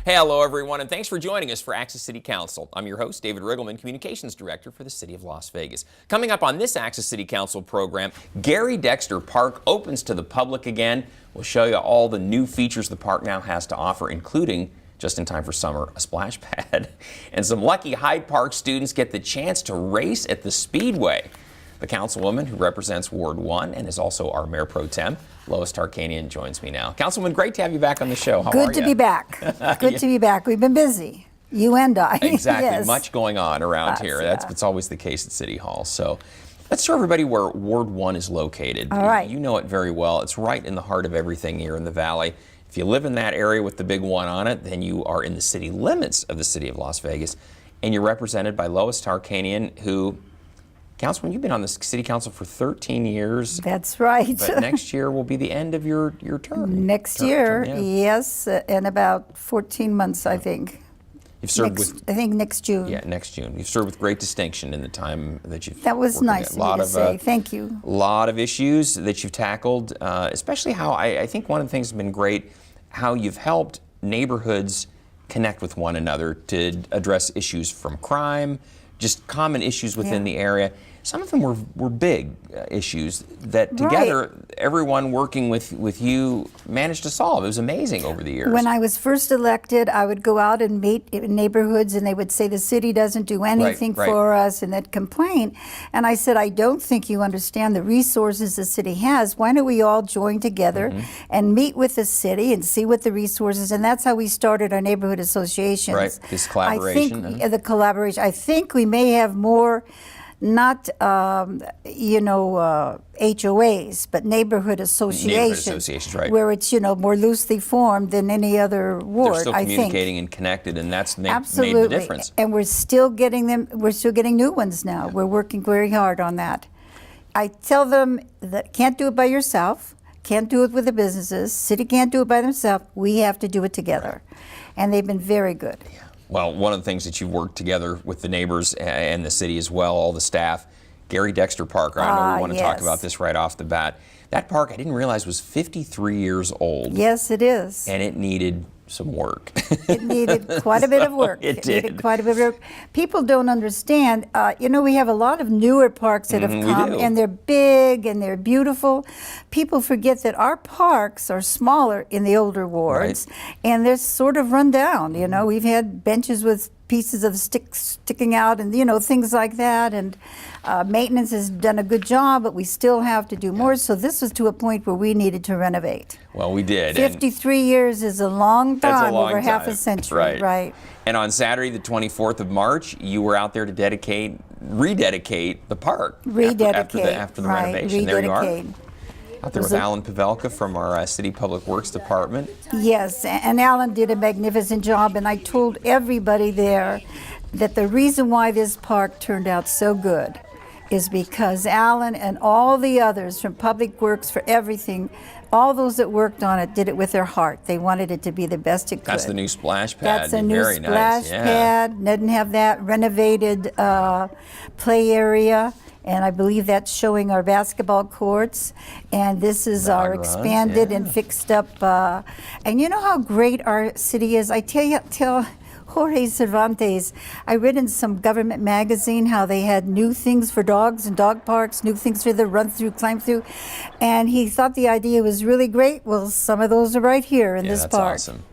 Hey, hello everyone, and thanks for joining us for Access City Council. I'm your host, David Riggleman, Communications Director for the City of Las Vegas. Coming up on this Access City Council program, Dexter Park opens to the public again. We'll show you all the new features the park now has to offer, including, just in time for summer, a splash pad. And some lucky Hyde Park students get the chance to race at the speedway. The councilwoman who represents Ward 1 and is also our Mayor Pro Tem, Lois Tarkanian, joins me now. Councilwoman, great to have you back on the show. How are you? Good to be back. Good to be back. We've been busy, you and I. Exactly. Yes. Much going on around here. It's always the case at City Hall. So let's show everybody where Ward 1 is located. All right. You know it very well. It's right in the heart of everything here in the Valley. If you live in that area with the big one on it, then you are in the city limits of the City of Las Vegas. And you're represented by Lois Tarkanian, who, Councilman, you've been on the City Council for 13 years. That's right. But next year will be the end of your term. Next year, yes, in about 14 months, I think. You've served I think next June. Yeah, next June. You've served with great distinction in the time that you've That was nice of you to say. Thank you. A lot of issues that you've tackled, especially how I think one of the things that's been great, how you've helped neighborhoods connect with one another to address issues from crime, just common issues within the area. Some of them were big issues that together, everyone working with you managed to solve. It was amazing over the years. When I was first elected, I would go out and meet in neighborhoods, and they would say the city doesn't do anything for us, and they'd complain. And I said, I don't think you understand the resources the city has. Why don't we all join together and meet with the city and see what the resources, and that's how we started our neighborhood associations. Right, this collaboration. I think the collaboration. I think we may have more, not HOAs, but neighborhood associations. Neighborhood associations, right. Where it's more loosely formed than any other ward. They're still I communicating think. And connected, and that's made Absolutely. the difference. And we're still getting them. We're still getting new ones now. We're working very hard on that. I tell them that can't do it by yourself. Can't do it with the businesses. City can't do it by themselves. We have to do it together, and they've been very good. Yeah. Well, one of the things that you've worked together with the neighbors and the city as well, all the staff, Dexter Park. I know we want to talk about this right off the bat. That park, I didn't realize, was 53 years old. Yes, it is. And it needed some work. It needed quite a bit of work. It did. Needed quite a bit of work. People don't understand. We have a lot of newer parks that have come, and they're big and they're beautiful. People forget that our parks are smaller in the older wards, and they're sort of run down. We've had benches with pieces of sticks sticking out and things like that, and maintenance has done a good job, but we still have to do more. So this was to a point where we needed to renovate. Well, we did. 53 years is a long time, that's a long over time. half a century. Right. And on Saturday, the 24th of March, you were out there to rededicate the park. After the renovation. There you are. Out there with Alan Pavelka from our City Public Works Department. Yes, and Alan did a magnificent job, and I told everybody there that the reason why this park turned out so good is because Alan and all the others from Public Works, for everything, all those that worked on it did it with their heart. They wanted it to be the best it could. That's the new splash pad. That's a new splash pad. Didn't have that renovated play area. And I believe that's showing our basketball courts. And this is our expanded and fixed up. And you know how great our city is? I tell Jorge Cervantes, I read in some government magazine how they had new things for dogs and dog parks, new things for the run through, climb through. And he thought the idea was really great. Well, some of those are right here in this park. That's awesome.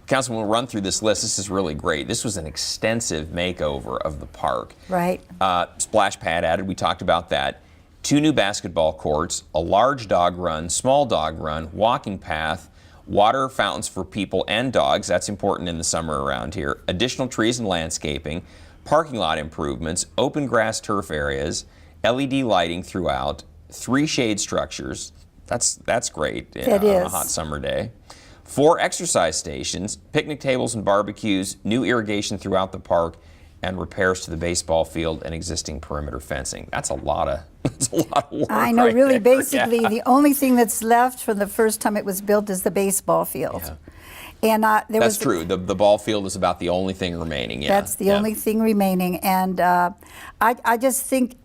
Councilman, we'll run through this list. This is really great. This was an extensive makeover of the park. Right. Splash pad added, we talked about that. 2 new basketball courts, a large dog run, small dog run, walking path, water fountains for people and dogs. That's important in the summer around here. Additional trees and landscaping, parking lot improvements, open grass turf areas, LED lighting throughout, 3 shade structures. That's great on a hot summer day. 4 exercise stations, picnic tables and barbecues, new irrigation throughout the park, and repairs to the baseball field and existing perimeter fencing. That's a lot of work. I know, really, basically, the only thing that's left from the first time it was built is the baseball field. And that's true. The ball field is about the only thing remaining. That's the only thing remaining. And I just think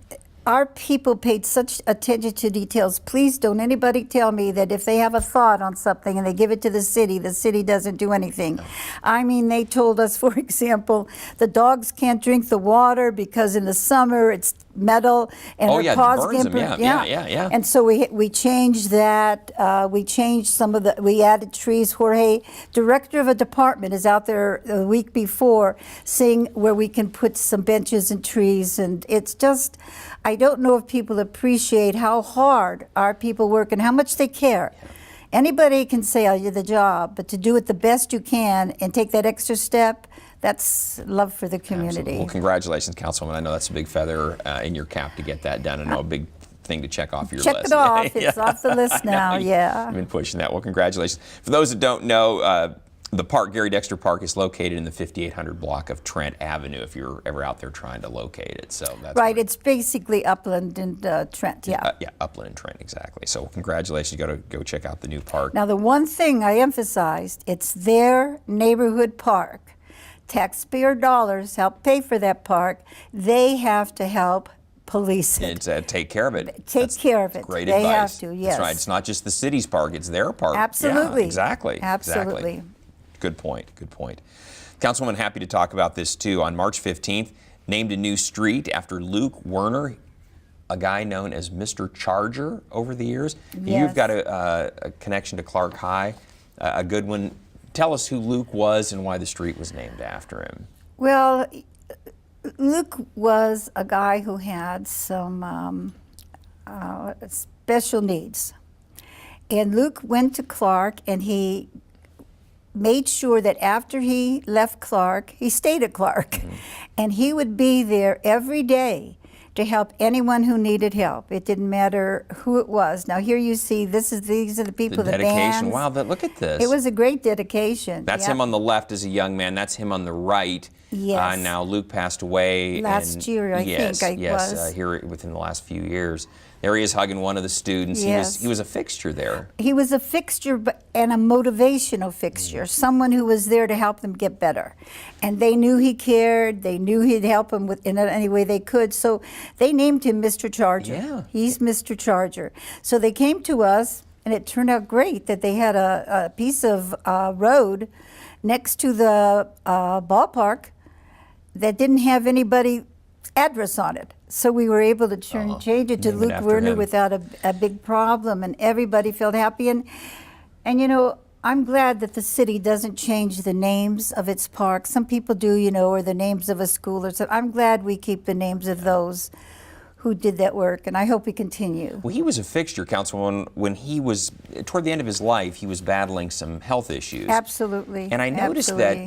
our people paid such attention to details. Please don't anybody tell me that if they have a thought on something and they give it to the city doesn't do anything. No. I mean, they told us, for example, the dogs can't drink the water because in the summer it's metal and their paws get burned. Yeah. And so we changed that. We changed we added trees. Jorge, director of a department, is out there the week before seeing where we can put some benches and trees. And it's just, I don't know if people appreciate how hard our people work and how much they care. Anybody can say, oh, you're the job, but to do it the best you can and take that extra step, that's love for the community. Absolutely. Well, congratulations, Councilwoman. I know that's a big feather in your cap to get that done. I know a big thing to check off your list. Check it off. It's off the list now, yeah. You've been pushing that. Well, congratulations. For those that don't know, the park, Gary Dexter Park, is located in the 5800 block of Trent Avenue, if you're ever out there trying to locate it. So that's right, it's basically Upland and Trent, yeah. Yeah, Upland and Trent, exactly. So congratulations, you got to go check out the new park. Now the one thing I emphasized, it's their neighborhood park. Taxpayer dollars help pay for that park. They have to help police it. Take care of it. Take care of it. Great they advice. Have to, yes. That's right. It's not just the city's park, it's their park. Absolutely. Yeah, exactly. Absolutely. Exactly. Good point. Good point. Councilwoman, happy to talk about this too. On March 15th, named a new street after Luke Werner, a guy known as Mr. Charger over the years. Yes. You've got a connection to Clark High, a good one. Tell us who Luke was and why the street was named after him. Well, Luke was a guy who had some special needs. And Luke went to Clark and he made sure that after he left Clark, he stayed at Clark. Mm-hmm. And he would be there every day to help anyone who needed help. It didn't matter who it was. Now here you see, these are the people, the dedication. bands. Wow, look at this. It was a great dedication. That's him on the left as a young man. That's him on the right. Yes. Now Luke passed away last year, I think. Yes, here within the last few years. There he is hugging one of the students. Yes. He was a fixture there. He was a fixture and a motivational fixture, someone who was there to help them get better. And they knew he cared. They knew he'd help them in any way they could. So they named him Mr. Charger. Yeah. He's Mr. Charger. So they came to us, and it turned out great that they had a piece of road next to the ballpark that didn't have anybody's address on it. So we were able to change it to Luke Werner without a big problem, and everybody felt happy. And you know, I'm glad that the city doesn't change the names of its parks. Some people do, you know, or the names of a school or something. I'm glad we keep the names of those who did that work, and I hope we continue. Well, he was a fixture, Councilwoman, when he was, toward the end of his life, he was battling some health issues. Absolutely. And I noticed that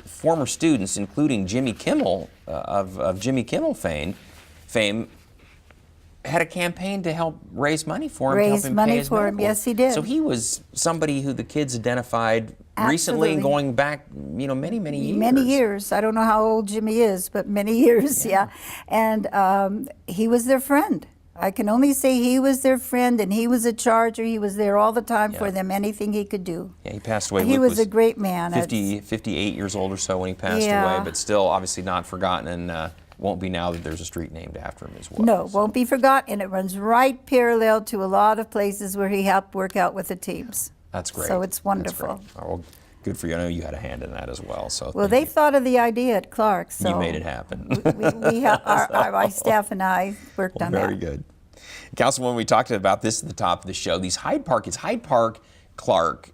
former students, including Jimmy Kimmel, of Jimmy Kimmel fame, had a campaign to help raise money for him. Raise money for him, yes, he did. So he was somebody who the kids identified recently and going back, you know, many, many years. Many years. I don't know how old Jimmy is, but many years, yeah. And he was their friend. I can only say he was their friend, and he was a Charger. He was there all the time for them, anything he could do. Yeah, he passed away. He was a great man. 58 years old or so when he passed away, but still obviously not forgotten, and won't be now that there's a street named after him as well. No, won't be forgotten, and it runs right parallel to a lot of places where he helped work out with the teams. That's great. So it's wonderful. Well, good for you. I know you had a hand in that as well. So well, they thought of the idea at Clark, so you made it happen. My staff and I worked on that. Very good. Councilwoman, we talked about this at the top of the show. These Hyde Park, Clark,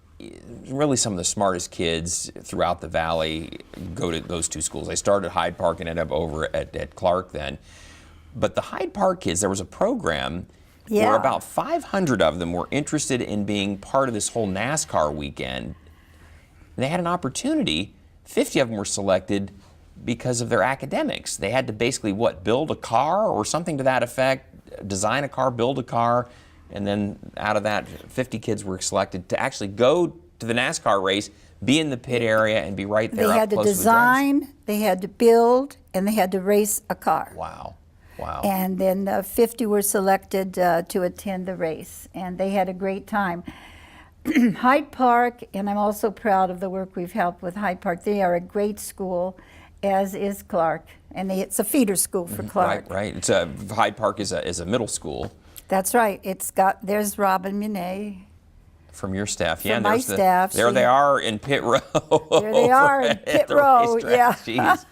really some of the smartest kids throughout the valley go to those two schools. They started at Hyde Park and ended up over at Clark then. But the Hyde Park kids, there was a program where about 500 of them were interested in being part of this whole NASCAR weekend. They had an opportunity. 50 of them were selected because of their academics. They had to basically, build a car or something to that effect, design a car, build a car, and then out of that, 50 kids were selected to actually go to the NASCAR race, be in the pit area, and be right there. They had to design, they had to build, and they had to race a car. Wow. Wow. And then 50 were selected to attend the race, and they had a great time. Hyde Park, and I'm also proud of the work we've helped with Hyde Park. They are a great school, as is Clark. and it's a feeder school for Clark. Right. It's Hyde Park is a middle school. That's right. There's Robin Monet. From your staff, yeah. From my staff. There they are in pit row. There they are in pit row, yeah. Jeez.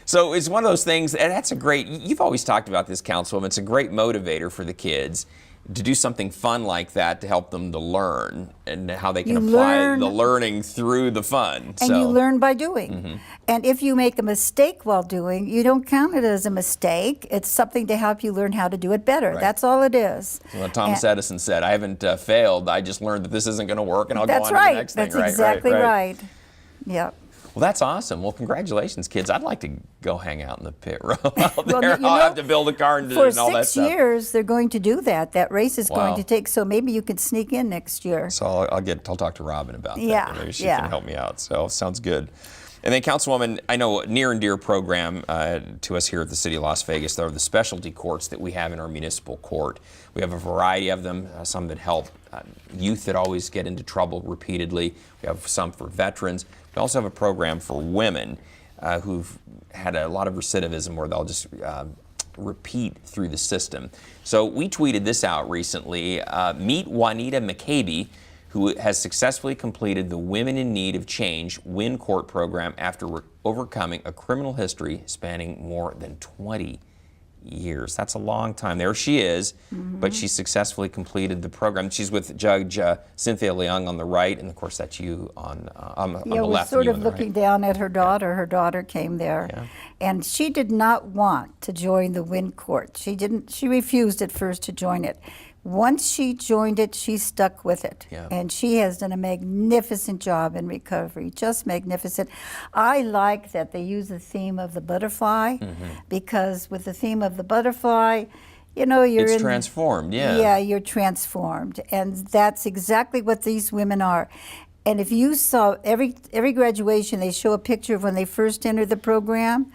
So it's one of those things, and that's a great, you've always talked about this, Councilwoman, it's a great motivator for the kids to do something fun like that to help them to learn and how they can apply the learning through the fun. And you learn by doing. And if you make a mistake while doing, you don't count it as a mistake. It's something to help you learn how to do it better. Right. That's all it is. So what Thomas Edison said, I haven't failed, I just learned that this isn't going to work and I'll go on to the next thing. That's exactly right. Yep. Well, that's awesome. Well, congratulations, kids. I'd like to go hang out in the pit row out there. I'll have to build a car and all that stuff. For 6 years, they're going to do that. That race is going to take, so maybe you could sneak in next year. So I'll talk to Robin about that. Maybe she can help me out. So sounds good. And then, Councilwoman, I know near and dear program to us here at the City of Las Vegas, there are the specialty courts that we have in our municipal court. We have a variety of them, some that help youth that always get into trouble repeatedly. We have some for veterans. We also have a program for women who've had a lot of recidivism where they'll just repeat through the system. So we tweeted this out recently. Meet Juanita McCabe, who has successfully completed the Women in Need of Change WIN Court program after overcoming a criminal history spanning more than 20 years. That's a long time. There she is, but she successfully completed the program. She's with Judge Cynthia Leung on the right, and of course that's you on the left. Yeah, we're sort of looking down at her daughter. Her daughter came there, and she did not want to join the WIN Court. She didn't. She refused at first to join it. Once she joined it, she stuck with it. And she has done a magnificent job in recovery, just magnificent. I like that they use the theme of the butterfly, because with the theme of the butterfly, you know, it's transformed, Yeah, you're transformed. And that's exactly what these women are. And if you saw every graduation, they show a picture of when they first entered the program.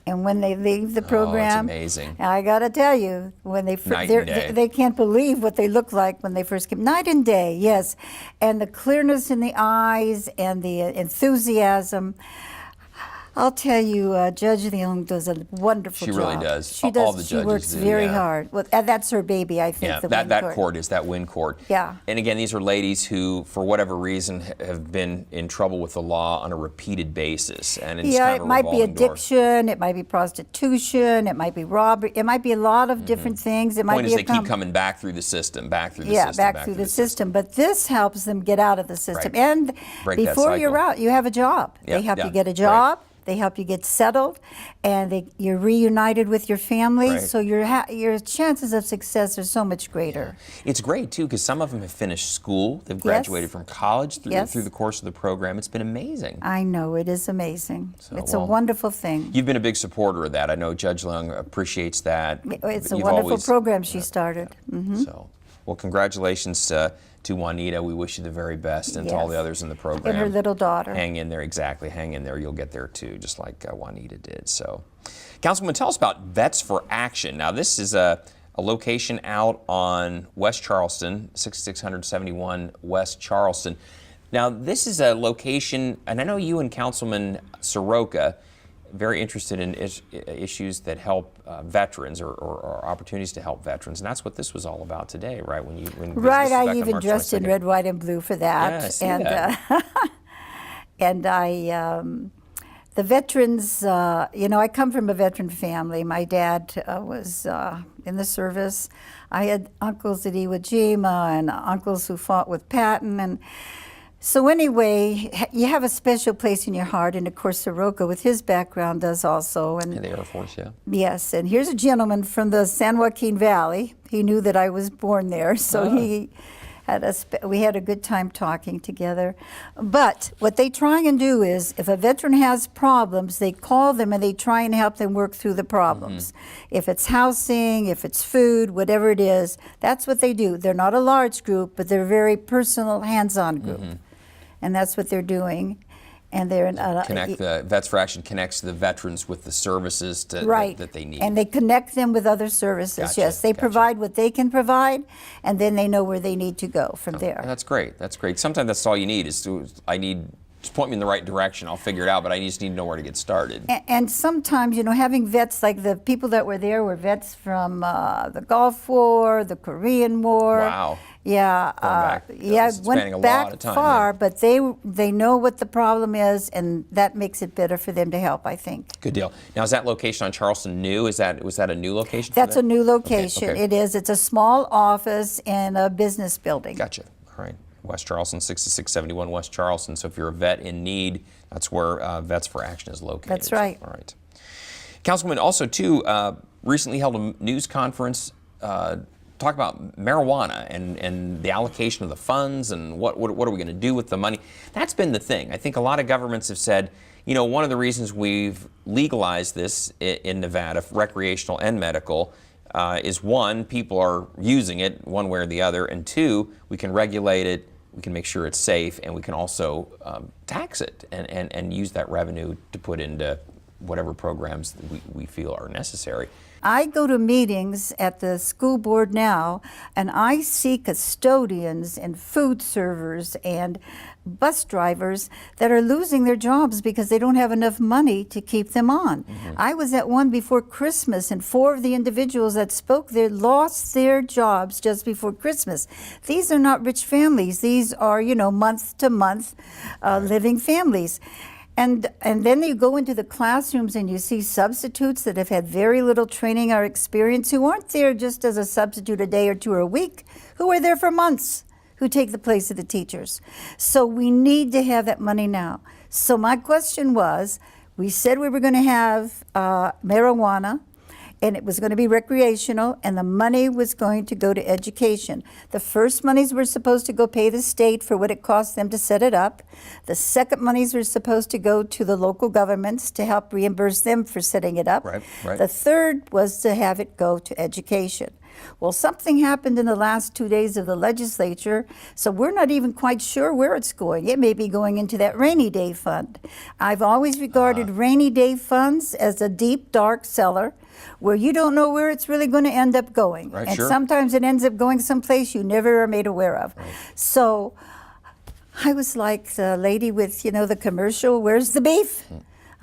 And when they leave the program, it's amazing. I got to tell you, when they can't believe what they look like when they first came. Night and day, yes. And the clearness in the eyes and the enthusiasm. I'll tell you, Judge Leung does a wonderful job. She really does. She does. All the judges works do, very hard. Well, that's her baby, I think. Yeah, the that court is that WIN Court. Yeah. And again, these are ladies who, for whatever reason, have been in trouble with the law on a repeated basis, and it's kind of it might be addiction, it might be prostitution, it might be robbery, it might be a lot of different things. It might point be is they keep coming back through the system, back through the system. Back through the system. But this helps them get out of the system, and break before you're out, you have a job. They help you get a job. Right. They help you get settled, and you're reunited with your family, so your chances of success are so much greater. Yeah. It's great, too, because some of them have finished school. They've graduated from college through the course of the program. It's been amazing. I know. It is amazing. So, it's a wonderful thing. You've been a big supporter of that. I know Judge Leung appreciates that. It's a wonderful program she started. So, well, congratulations to Juanita. We wish you the very best, and to all the others in the program. And her little daughter. Hang in there, exactly. Hang in there. You'll get there too, just like Juanita did. So, Councilwoman, tell us about Vets for Action. Now, this is a location out on West Charleston, 6671 West Charleston. Now, this is a location, and I know you and Councilman Soroka very interested in issues that help veterans or opportunities to help veterans, and that's what this was all about today, right? I even dressed in red, white, and blue for that. Yeah, I see that. And the veterans, I come from a veteran family. My dad was in the service. I had uncles at Iwo Jima and uncles who fought with Patton, and so anyway, you have a special place in your heart, and of course Soroka, with his background, does also. And the Air Force, Yes, and here's a gentleman from the San Joaquin Valley. He knew that I was born there, so we had a good time talking together. But what they try and do is, if a veteran has problems, they call them and they try and help them work through the problems. If it's housing, if it's food, whatever it is, that's what they do. They're not a large group, but they're a very personal, hands-on group. And that's what they're doing. And they're the Vets for Action connects the veterans with the services that they need. And they connect them with other services. Yes, they provide what they can provide, and then they know where they need to go from there. That's great. That's great. Sometimes that's all you need is I need just point me in the right direction. I'll figure it out, but I just need to know where to get started. And sometimes, you know, having vets, like the people that were there were vets from the Gulf War, the Korean War. Wow. Yeah, went back far, but they know what the problem is, and that makes it better for them to help, I think. Good deal. Now, is that location on Charleston new? Was that a new location? That's a new location. Okay. It is. It's a small office in a business building. Gotcha. All right. West Charleston, 6671 West Charleston. So if you're a vet in need, that's where Vets for Action is located. That's right. All right. Councilwoman, also too, recently held a news conference talk about marijuana and the allocation of the funds and what are we going to do with the money. That's been the thing. I think a lot of governments have said, you know, one of the reasons we've legalized this in Nevada, recreational and medical, is one, people are using it one way or the other, and two, we can regulate it, we can make sure it's safe, and we can also tax it and use that revenue to put into whatever programs that we feel are necessary. I go to meetings at the school board now, and I see custodians and food servers and bus drivers that are losing their jobs because they don't have enough money to keep them on. Mm-hmm. I was at one before Christmas, and 4 of the individuals that spoke there lost their jobs just before Christmas. These are not rich families. These are, you know, month-to-month living families. And then you go into the classrooms and you see substitutes that have had very little training or experience, who aren't there just as a substitute a day or 2 or a week, who are there for months, who take the place of the teachers. So we need to have that money now. So my question was, we said we were going to have marijuana, and it was going to be recreational, and the money was going to go to education. The first monies were supposed to go pay the state for what it cost them to set it up. The second monies were supposed to go to the local governments to help reimburse them for setting it up. Right. The third was to have it go to education. Well, something happened in the last 2 days of the legislature, so we're not even quite sure where it's going. It may be going into that rainy day fund. I've always regarded rainy day funds as a deep, dark cellar where you don't know where it's really going to end up going. Right, and sure. Sometimes it ends up going someplace you never are made aware of. Right. So I was like the lady with, you know, the commercial, where's the beef?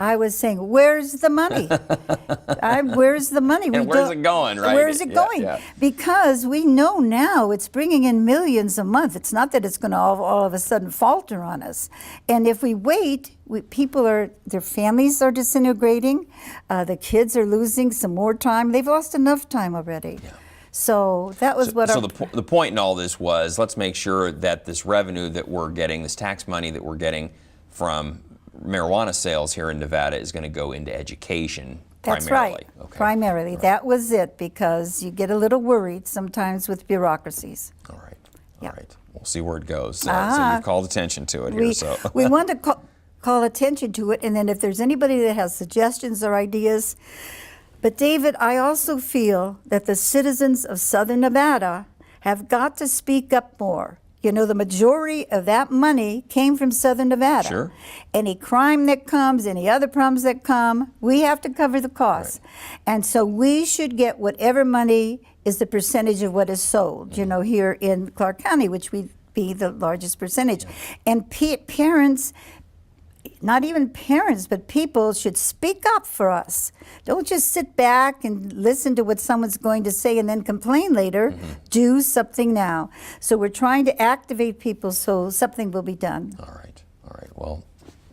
I was saying, where's the money? Where's the money? And where's it going, right? Where's it going? Yeah. Because we know now it's bringing in millions a month. It's not that it's going to all of a sudden falter on us. And if we wait, their families are disintegrating. The kids are losing some more time. They've lost enough time already. Yeah. So that was the point in all this was, let's make sure that this revenue that we're getting, this tax money that we're getting from marijuana sales here in Nevada, is going to go into education primarily. That's right. Okay. Primarily. Right. That was it, because you get a little worried sometimes with bureaucracies. All right. All yeah. right. We'll see where it goes. So you've called attention to it here. So we want to call attention to it, and then if there's anybody that has suggestions or ideas. But David, I also feel that the citizens of Southern Nevada have got to speak up more. You know, the majority of that money came from Southern Nevada. Sure. Any crime that comes, any other problems that come, we have to cover the costs. Right. And so we should get whatever money is the percentage of what is sold, you know, here in Clark County, which would be the largest percentage. And parents, not even parents, but people should speak up for us. Don't just sit back and listen to what someone's going to say and then complain later. Mm-hmm. Do something now. So we're trying to activate people so something will be done. All right. Well,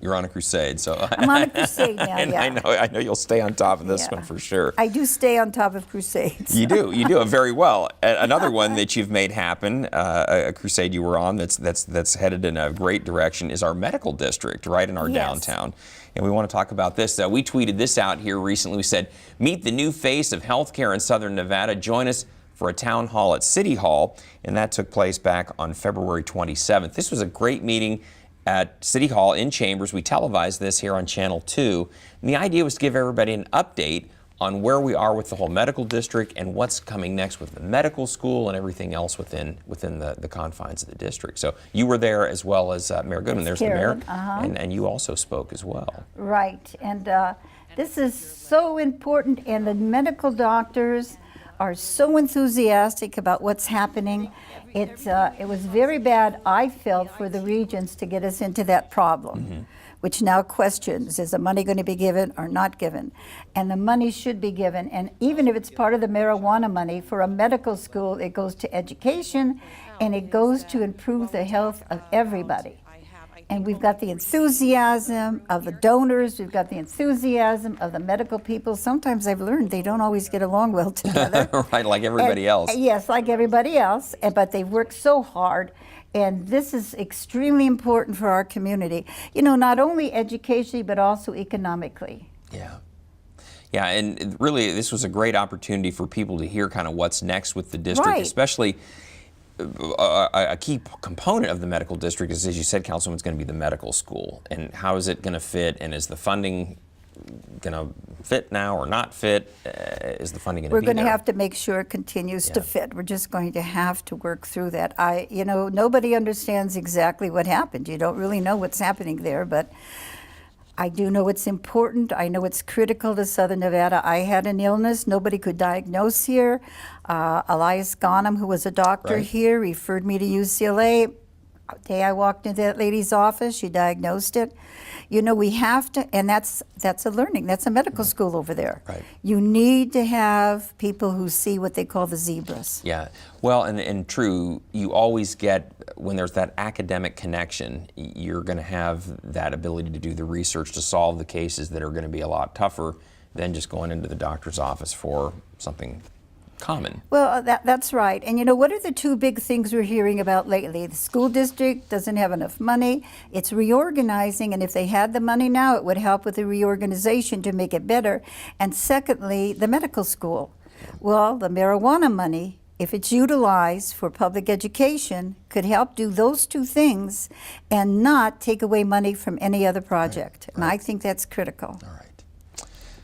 you're on a crusade, so I'm on a crusade now. And yeah. I know you'll stay on top of this one for sure. I do stay on top of crusades. You do very well. Another one that you've made happen, a crusade you were on that's headed in a great direction, is our medical district right in our downtown. And we want to talk about this. We tweeted this out here recently. We said, meet the new face of healthcare in Southern Nevada. Join us for a town hall at City Hall. And that took place back on February 27th. This was a great meeting at City Hall in Chambers. We televised this here on Channel 2. And the idea was to give everybody an update on where we are with the whole medical district and what's coming next with the medical school and everything else within the confines of the district. So you were there as well as Mayor Goodman. There's Carolyn. the mayor. And you also spoke as well. Right. And this is so important. And the medical doctors are so enthusiastic about what's happening. It was very bad, I felt, for the regions to get us into that problem, which now questions, is the money going to be given or not given? And the money should be given. And even if it's part of the marijuana money, for a medical school, it goes to education, and it goes to improve the health of everybody. And we've got the enthusiasm of the donors, we've got the enthusiasm of the medical people. Sometimes I've learned they don't always get along well together. Right, like everybody else. Yes, like everybody else, but they work so hard. And this is extremely important for our community. You know, not only educationally, but also economically. Yeah. Yeah, and really, this was a great opportunity for people to hear kind of what's next with the district, Right. especially a key component of the medical district is, as you said, Councilwoman, it's going to be the medical school. And how is it going to fit? And is the funding going to fit now or not fit? Is the funding going to be there? We're going to have to make sure it continues to fit. We're just going to have to work through that. You know, nobody understands exactly what happened. You don't really know what's happening there, but I do know it's important. I know it's critical to Southern Nevada. I had an illness nobody could diagnose here. Elias Ghanem, who was a doctor here, referred me to UCLA. The day I walked into that lady's office, she diagnosed it. You know, we have to, and that's a learning. That's a medical school over there. Right. You need to have people who see what they call the zebras. Yeah, well, and true, you always get, when there's that academic connection, you're going to have that ability to do the research to solve the cases that are going to be a lot tougher than just going into the doctor's office for something common. Well, that's right. And you know, what are the two big things we're hearing about lately? The school district doesn't have enough money. It's reorganizing, and if they had the money now, it would help with the reorganization to make it better. And secondly, the medical school. Well, the marijuana money, if it's utilized for public education, could help do those two things and not take away money from any other project. And I think that's critical. All right.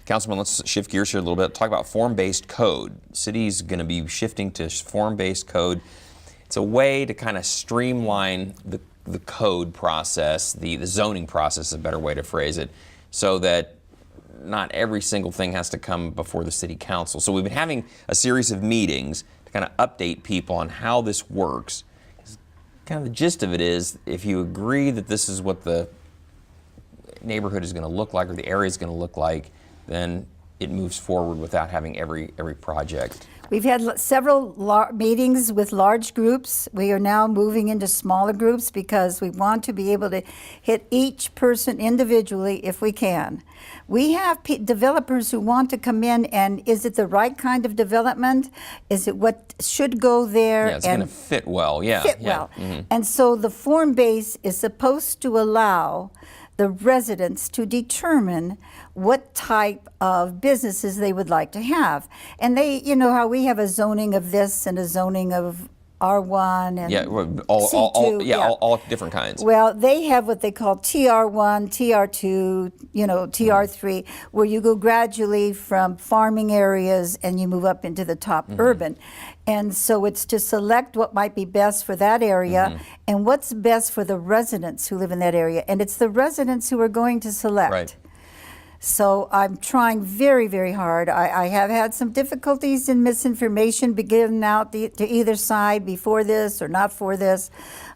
Councilman, let's shift gears here a little bit. Talk about form-based code. City's going to be shifting to form-based code. It's a way to kind of streamline the code process, the zoning process is a better way to phrase it, so that not every single thing has to come before the city council. So we've been having a series of meetings to kind of update people on how this works. Kind of the gist of it is, if you agree that this is what the neighborhood is going to look like or the area is going to look like, then it moves forward without having every project. We've had several meetings with large groups. We are now moving into smaller groups because we want to be able to hit each person individually if we can. We have developers who want to come in, and is it the right kind of development? Is it what should go there? Yeah, it's going to fit well. Yeah. Fit well. Mm-hmm. And so the form base is supposed to allow the residents to determine what type of businesses they would like to have. And they, you know how we have a zoning of this and a zoning of R1 and C2. All different kinds. Well, they have what they call TR1, TR2, you know, TR3, where you go gradually from farming areas and you move up into the top urban. And so it's to select what might be best for that area and what's best for the residents who live in that area. And it's the residents who are going to select. Right. So I'm trying very, very hard. I have had some difficulties in misinformation given out to either side before this or not for this,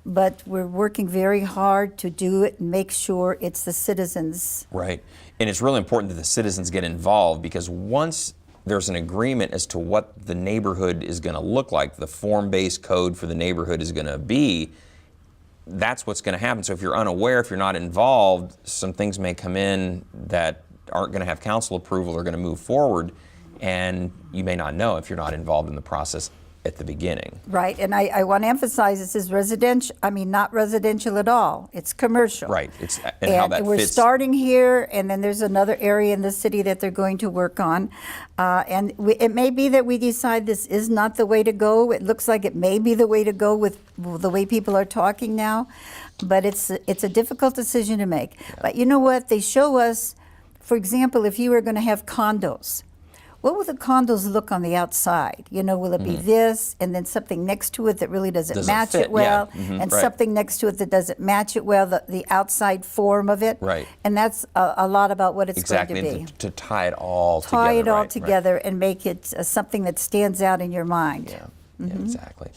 but we're working very hard to do it and make sure it's the citizens. Right. And it's really important that the citizens get involved, because once there's an agreement as to what the neighborhood is going to look like, the form-based code for the neighborhood is going to be, that's what's going to happen. So if you're unaware, if you're not involved, some things may come in that aren't going to have council approval or going to move forward, and you may not know if you're not involved in the process at the beginning. Right, and I want to emphasize this is residential, I mean not residential at all, it's commercial. Right, and how that we're fits. starting here, and then there's another area in the city that they're going to work on. It may be that we decide this is not the way to go. It looks like it may be the way to go with the way people are talking now, but it's a difficult decision to make. But you know what, they show us, for example, if you were going to have condos, what will the condos look on the outside? You know, will it be this and then something next to it that really doesn't match fit, it well, yeah. and Right. something next to it that doesn't match it well, the outside form of it. Right. And that's a lot about what it's Exactly, going to be. and to tie it all together. Tie it all right, together and make it something that stands out in your mind. Right. Yeah, yeah, exactly.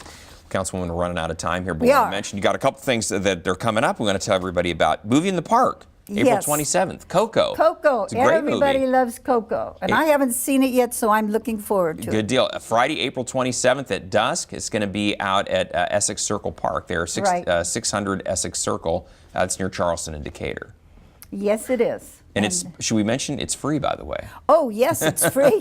Councilwoman, we're running out of time here, but We we want are. to mention you got a couple things that are coming up. We want to tell everybody about Movie in the Park, April Yes. 27th. Coco. Coco. It's a great Everybody movie. loves Coco. And I haven't seen it yet, so I'm looking forward to it. Good deal. Friday, April 27th at dusk. It's going to be out at Essex Circle Park. There, Right. 600 Essex Circle. It's near Charleston and Decatur. Yes, it is. And it's, should we mention, it's free, by the way. Oh, yes, it's free.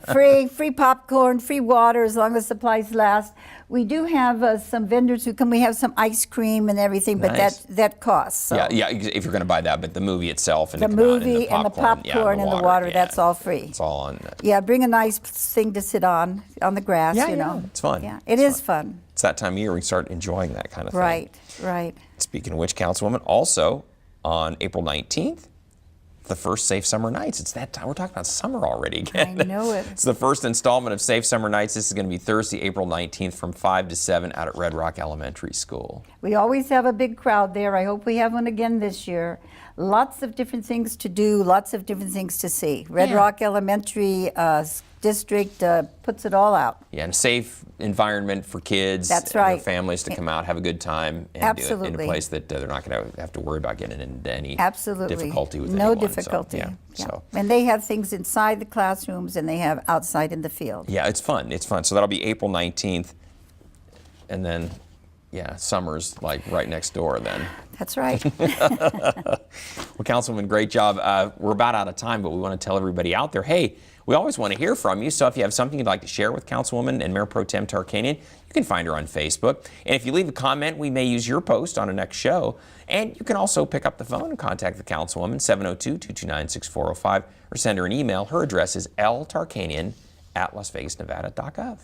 Free popcorn, free water, as long as supplies last. We do have some vendors who come. We have some ice cream and everything, but Nice. that costs. So. Yeah, if you're going to buy that, but the movie itself and The it come out, movie and the popcorn and the water, yeah, that's all free. It's all on. Yeah, bring a nice thing to sit on the grass, Yeah, you yeah, know. it's fun. Yeah, It's it is fun. It's that time of year we start enjoying that kind of thing. Right. Speaking of which, Councilwoman, also on April 19th, the first Safe Summer Nights. It's that time. We're talking about summer already again. I know it. It's the first installment of Safe Summer Nights. This is going to be Thursday, April 19th from 5 to 7 out at Red Rock Elementary School. We always have a big crowd there. I hope we have one again this year. Lots of different things to do, lots of different things to see. Red Rock Elementary District puts it all out. Yeah, and a safe environment for kids That's and right. their families to come out, have a good time, and do it in a Absolutely. place that they're not going to have to worry about getting into any Absolutely. difficulty with no anyone. difficulty. So, yeah. So. And they have things inside the classrooms and they have outside in the field. Yeah, it's fun. It's fun. So that'll be April 19th. And then, yeah, summer's like right next door then. That's right. Well, Councilwoman, great job. We're about out of time, but we want to tell everybody out there, hey, we always want to hear from you. So if you have something you'd like to share with Councilwoman and Mayor Pro Tem Tarkanian, you can find her on Facebook. And if you leave a comment, we may use your post on a next show. And you can also pick up the phone and contact the Councilwoman, 702-229-6405, or send her an email. Her address is ltarkanian@lasvegasnevada.gov.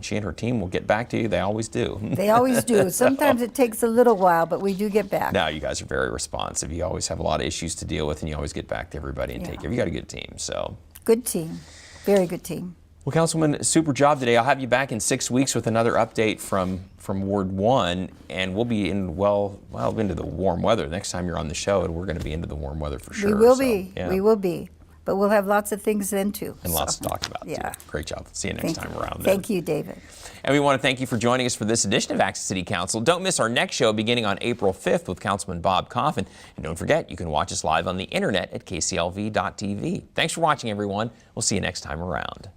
She and her team will get back to you. They always do. They always do. Sometimes it takes a little while, but we do get back. No, you guys are very responsive. You always have a lot of issues to deal with, and you always get back to everybody and take care. You got a good team, so. Good team. Very good team. Well, Councilwoman, super job today. I'll have you back in 6 weeks with another update from Ward 1, and we'll be in, well, into the warm weather. Next time you're on the show, and we're going to be into the warm weather for sure. We will so, be. yeah. We will be. But we'll have lots of things then, too. And lots to talk about, Yeah. too. Great job. See you next time around. Thank you, David. And we want to thank you for joining us for this edition of Access City Council. Don't miss our next show beginning on April 5th with Councilman Bob Coffin. And don't forget, you can watch us live on the internet at kclv.tv. Thanks for watching, everyone. We'll see you next time around.